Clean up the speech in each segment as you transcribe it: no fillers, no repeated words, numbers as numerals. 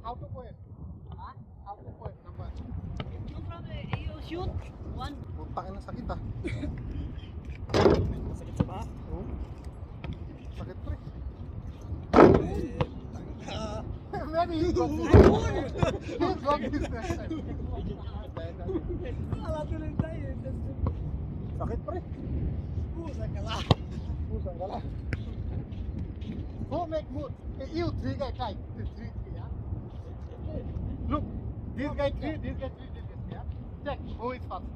How to point? Ha? How to point number? No problem. You shoot. One. Puntakin na sakit ah. Masakit sa paa. Oo. Sakit pre. Maybe you got this. You got this next time. Wala tuloy tayo. Sakit pre. Pusang ka lang. Pusang ka lang. Who make mood? You three guy try. Three, yeah. Look, this guy three, this guy three, this guy, yeah. Check who is first.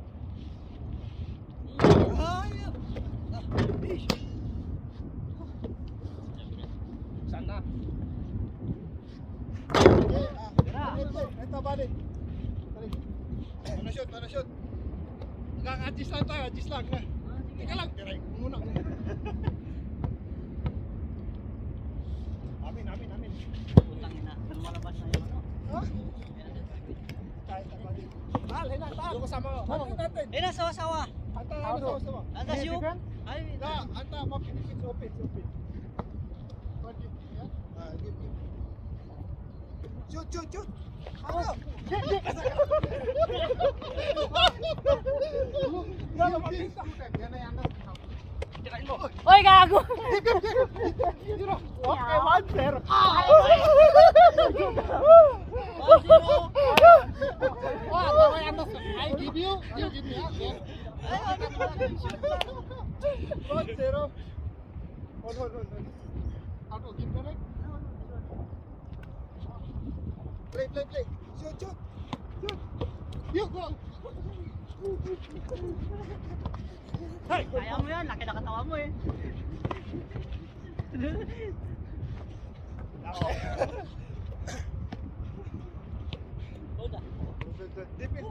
Ayun. Bish. Sana. Ito balik. Balik. Ano shoot? Adjust lang tayo, adjust lang. Teka lang, tiray ko muna. Amin. Putang ina. Lumalabas na yung ano. Ha? Tal, Yung kasama mo. Ano natin? Eh, na sawa-sawa. Anta, sama. Anta, shoot. Ay, Da, anta, mapipipit, open. What do you, yeah? Give. Shoot. Ano? Yan ang makita mo tayo. Yan ay anas. Tirain mo. Oy, gago. Okay, 1-0. Wow, may anas. I give you give me out there. 1-0. Hold. How to give the right? Play. Shoot. You go. Hey. Kaya mo yan. Laki na katawa mo eh. Hold on. Defense.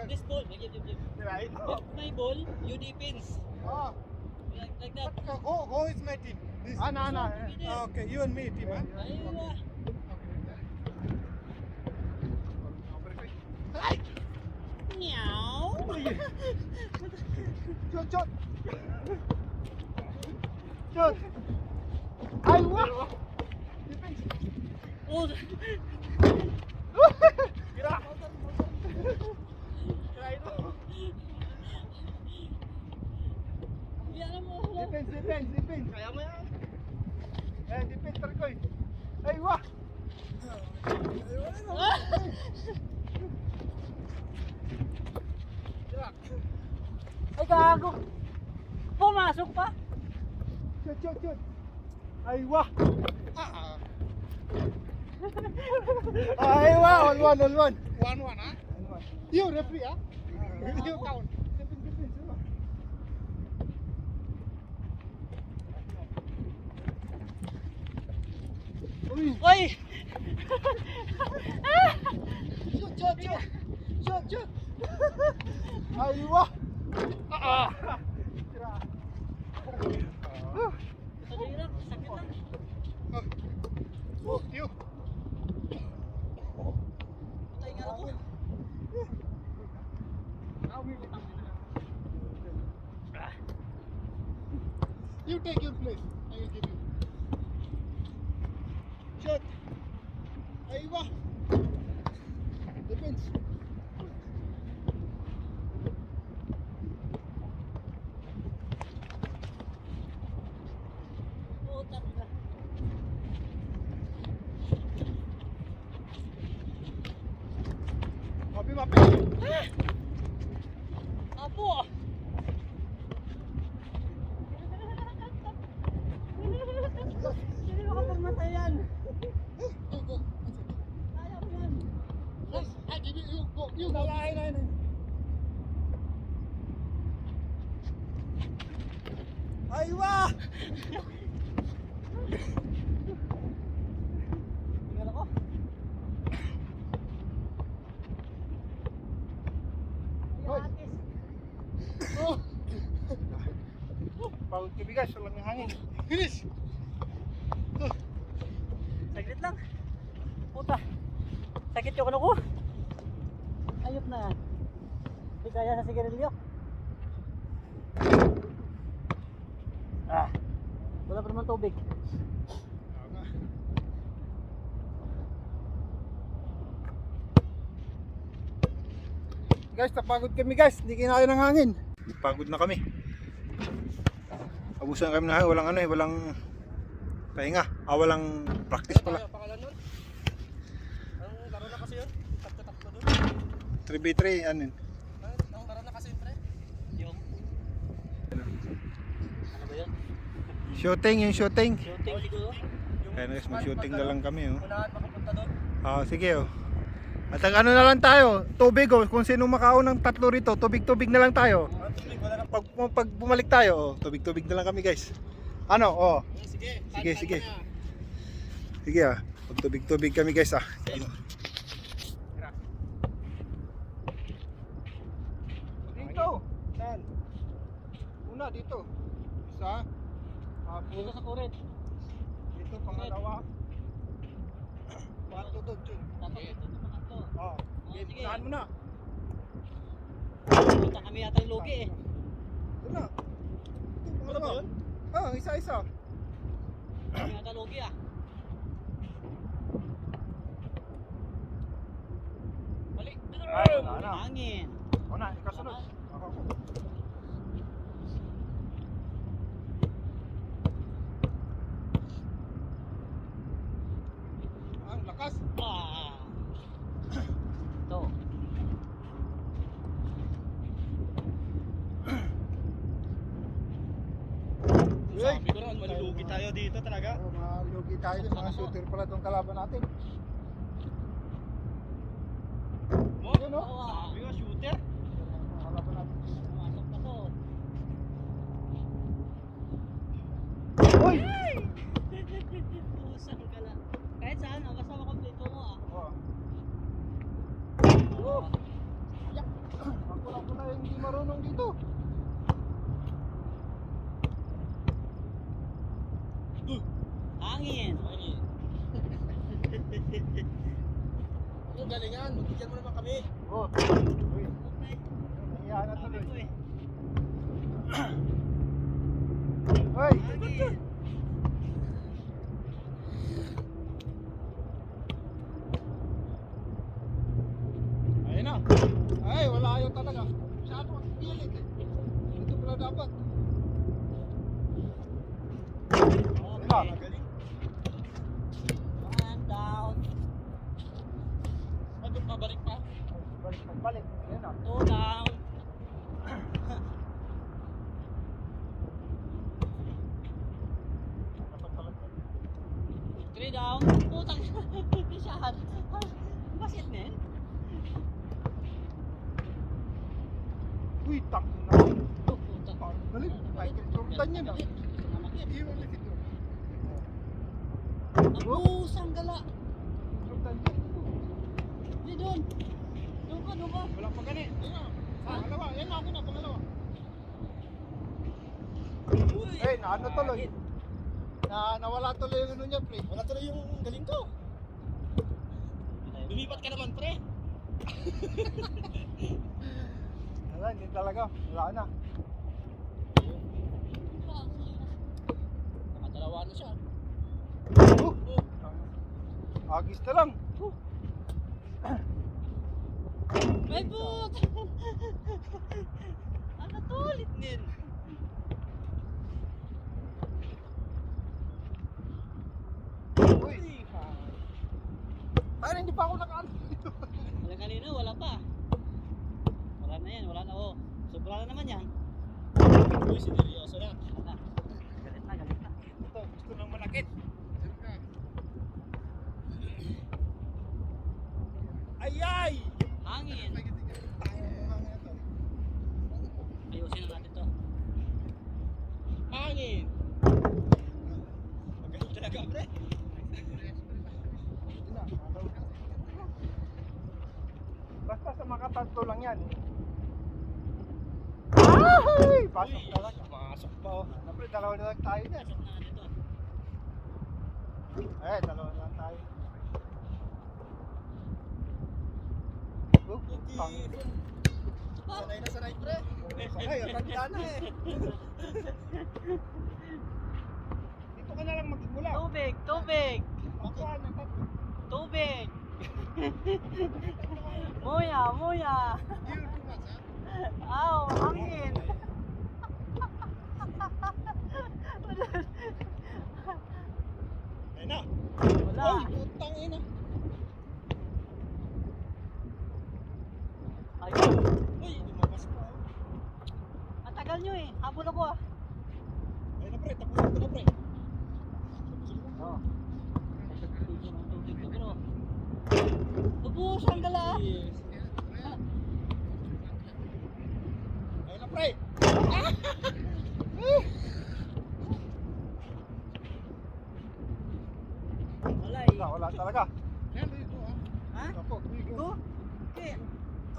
This ball. Give. Right. If my ball, you defense. Oh, Like that. who is my team? This. No. Okay, you and me team, huh? Ayun. Right. Meow. Shoot. Ay, wow. Defense. Oh. Kira. Try ito. Yan mo. Defense. Kaya mo yan. Defense Tarkoy. Ay, wow. Ay, gago. Pumasok pa. Shoot. Ay, wow. Ay, wow. All one. 1-1, huh? You referee, huh? You count. Defense. Oy. Shoot. Ay, wow. Tira. Hirap, sakit lang. Oh, you. Patay nga ako. You take your place. I will give you. Shot. Ay, wow. Defense. Putak na. Mapi. Apo. Hindi makapagmatayan. Go. Kaya mo yan. Yes, I give you. Go. You go. Ay. Ay, wah! Tingnan ako. Hoy. Atis. Oh. Pagod ka bigas, walang hangin. Finish. Saglit lang. Puta. Sakit yung ano ko. Ayop na. Hindi kaya sa sigarilyo. Wala pa naman tubig. Guys, napagod kami guys. Hindi kinaya ng hangin. Pagod na kami. Abusan kami na walang ano eh, walang pahinga. Walang practice pala. Pangalan nun? Ang laro na kasi yun? Tatlo dun? 3v3, ano yun? Ang laro na kasi yun, pre? Yung... Ano ba yun? Shooting, yung shooting. Shooting siguro? Kaya guys, mag-shooting na lang kami oh. Unahan makapunta doon? Sige oh. At ang ano na lang tayo, tubig oh. Kung sino makaon ng tatlo rito, tubig-tubig na lang tayo. Pag bumalik tayo, oh, tubig-tubig na lang kami guys. Ano, oh. Sige. Sige. Sige ah. Pag-tubig-tubig kami guys ah. Dito. Saan? Una dito. Isa. Dito sa kuret. Dito pangalawa. Bato doon, Jun. Tapos dito sa pangatlo. Oh. Sige. Saan mo na? Punta kami yata yung logi eh. Ito na. Ito pangalawa. Isa-isa. Kami yata logi ah. Balik. Ay, wala na. Hangin. Una, ikasunod. Ako. Ang lakas. Ah. Ito. Sabi ko naman, malulugi tayo dito talaga. Mga lugi tayo, mga shooter pala itong kalaban natin. Mo? Yun, no? Sabi ko, shooter. Mga kalaban natin. Pumasok na to. Uy! Pusang ka lang. Kahit saan ah, basta makompleto mo ah. Oh. Ako lang po na yung hindi marunong dito. Hangin. Yung galingan, magbigyan mo naman kami. Oh. Uy. Okay. Nangyayaan na Sabi tuloy. ko eh. Uy! Hangin. Ayun na. Ay, wala ayaw talaga. Masyado ang pilit eh. Dito pala dapat. Okay. Galing. One down. Ano, pabalik pa? Balik. Ayun na. Two down. Dapat talaga. Three down. Putang siyahan. Basit men. Uy, tangin na. Oh, putang. Galing. Michael Jordan yun ah. Namakit. Hero ulit ito. Ang pusang gala. Jordan yun. Di doon. Doon ka. Wala pa ganit. Ayun na. Pangalawa. Ayun na. Ako na. Pangalawa. Uy. Eh, naano tuloy. Nawala tuloy yung ano niya, pre. Wala tuloy yung galing ko. Lumipat ka naman, pre. Wala, hindi talaga. Wala na. Nakadalawa na siya. Agis na lang. May put. Ano tulit nin? Uy. Parang hindi pa ako nakaano dito. Wala kanina, wala pa. Wala na yan, wala na oh. Sobra na naman yan. Uy, sineryoso na. Wala na. Galit na. Ito, gusto nang manakit. Ayay! Hangin. Ayusin na natin to. Hangin! Magaling talaga, pre. Basta sa makatanto lang yan. Ay! Pasok Uy, talaga. pasok pa, oh. Siyempre, dalawa na lang tayo dyan. Pasok na natin to. Dalawa na lang tayo. Pangit. Sanay na sanay, pre. Ay, tanda na eh. Dito ka na lang magsimula. Tubig. Magkuhan ng tatlo. Tubig. Muya. Yun, Aw, hangin. Ayun na. Wala. Ay, putang ina. Ayun. Uy, lumabas pa. Ang tagal nyo eh. Habol ako ah. Ayun na pre, tapusin ko na pre. Oo. Tigil ang tubig ko bro. Ubusan ka lang. Yes. Ayun na pre. Wala eh. Wala talaga. Ha? Ako, Ito? Okay.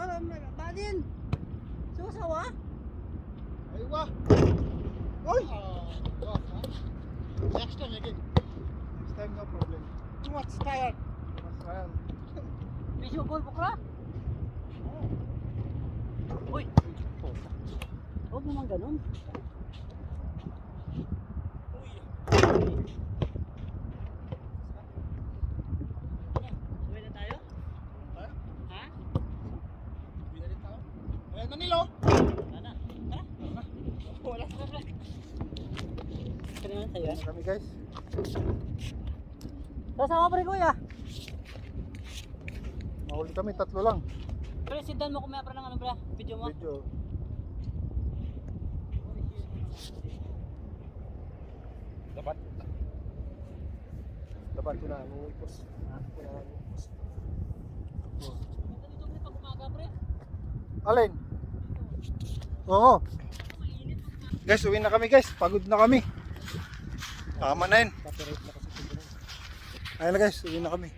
Alam na. Badin. Susawa? Ay, wah. Uy! Next time again. Next time, no problem. Too much tired. Ayan. Bisyo ball bukra? Uy! Huwag naman ganun. Uwi na tayo? Ha? Ayun, Manilo. Wala na. Tara. Wala. Tara. Kaya naman tayo. Ayun kami guys. Kasama pa rin kuya. Mahuli kami, 3 lang. Pero sindan mo kung may apra ng ano bra, video mo. Video. Dapat. Dapat ko na, uupos. Ko na uupos. Dito pre pag umaga pre. Alin? Oo. Guys, uwi na kami guys. Pagod na kami. Tama na yun. Ayun na guys, uwi na kami.